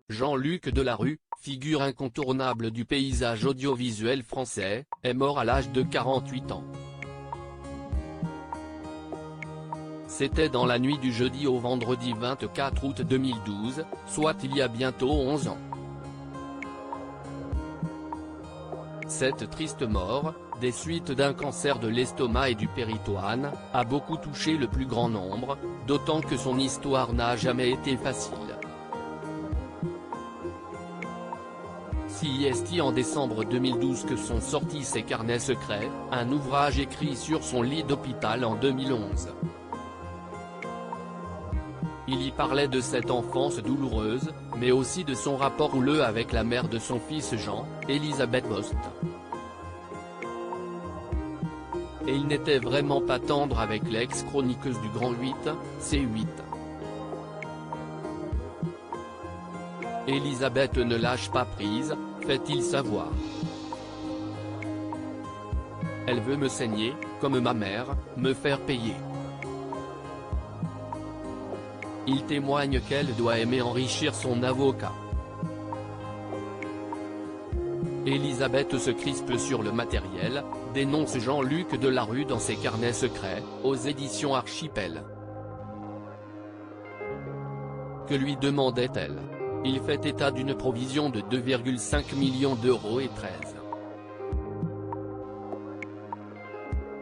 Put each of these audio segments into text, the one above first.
Jean-Luc Delarue, figure incontournable du paysage audiovisuel français, est mort à l'âge de 48 ans. C'était dans la nuit du jeudi au vendredi 24 août 2012, soit il y a bientôt 11 ans. Cette triste mort, des suites d'un cancer de l'estomac et du péritoine, a beaucoup touché le plus grand nombre, d'autant que son histoire n'a jamais été facile. C'est en décembre 2012 que sont sortis ses carnets secrets, un ouvrage écrit sur son lit d'hôpital en 2011. Il y parlait de cette enfance douloureuse, mais aussi de son rapport houleux avec la mère de son fils Jean, Elisabeth Bost. Et il n'était vraiment pas tendre avec l'ex-chroniqueuse du Grand 8, C8. Elisabeth ne lâche pas prise, fait-il savoir. Elle veut me saigner, comme ma mère, me faire payer. Il témoigne qu'elle doit aimer enrichir son avocat. Elisabeth se crispe sur le matériel, dénonce Jean-Luc Delarue dans ses carnets secrets, aux éditions Archipel. Que lui demandait-elle? Il fait état d'une provision de 2,5 millions d'euros et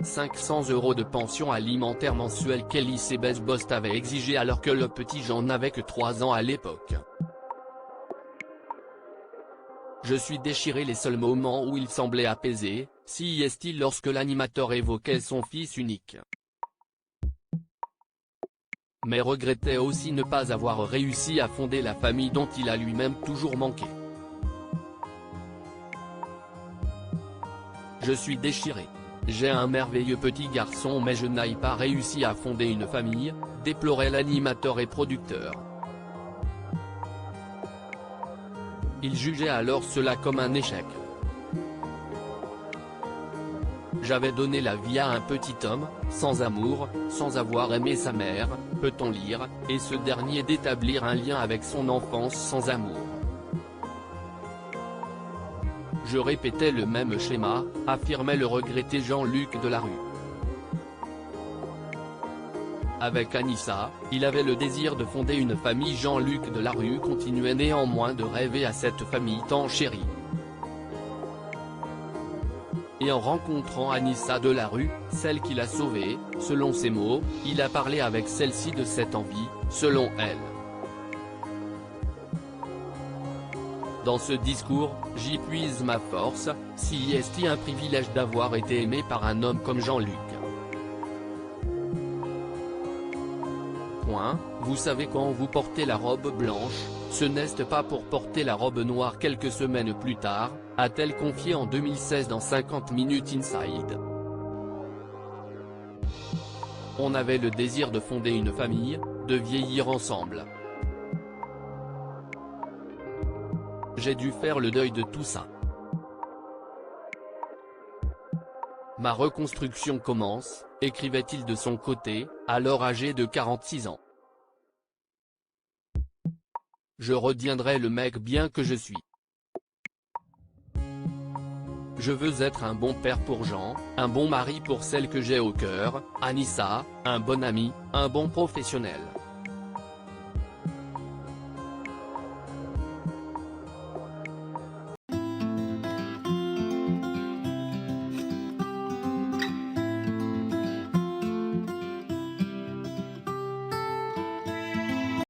500 € de pension alimentaire mensuelle qu'Elisabeth Bost avait exigé alors que le petit Jean n'avait que 3 ans à l'époque. Je suis déchiré. Les seuls moments où il semblait apaisé, c'est lorsque l'animateur évoquait son fils unique. Mais regrettait aussi ne pas avoir réussi à fonder la famille dont il a lui-même toujours manqué. Je suis déchiré. J'ai un merveilleux petit garçon mais je n'ai pas réussi à fonder une famille, déplorait l'animateur et producteur. Il jugeait alors cela comme un échec. J'avais donné la vie à un petit homme, sans amour, sans avoir aimé sa mère, peut-on lire, et ce dernier d'établir un lien avec son enfance sans amour. Je répétais le même schéma, affirmait le regretté Jean-Luc Delarue. Avec Anissa, il avait le désir de fonder une famille. Jean-Luc Delarue continuait néanmoins de rêver à cette famille tant chérie. Et en rencontrant Anissa Delarue, celle qu'il a sauvée, selon ses mots, il a parlé avec celle-ci de cette envie, selon elle. Dans ce discours, j'y puise ma force, c'est un privilège d'avoir été aimé par un homme comme Jean-Luc. Vous savez quand vous portez la robe blanche, ce n'est pas pour porter la robe noire quelques semaines plus tard, a-t-elle confié en 2016 dans 50 Minutes Inside. On avait le désir de fonder une famille, de vieillir ensemble. J'ai dû faire le deuil de tout ça. Ma reconstruction commence, écrivait-il de son côté, alors âgé de 46 ans. Je redeviendrai le mec bien que je suis. Je veux être un bon père pour Jean, un bon mari pour celle que j'ai au cœur, Anissa, un bon ami, un bon professionnel.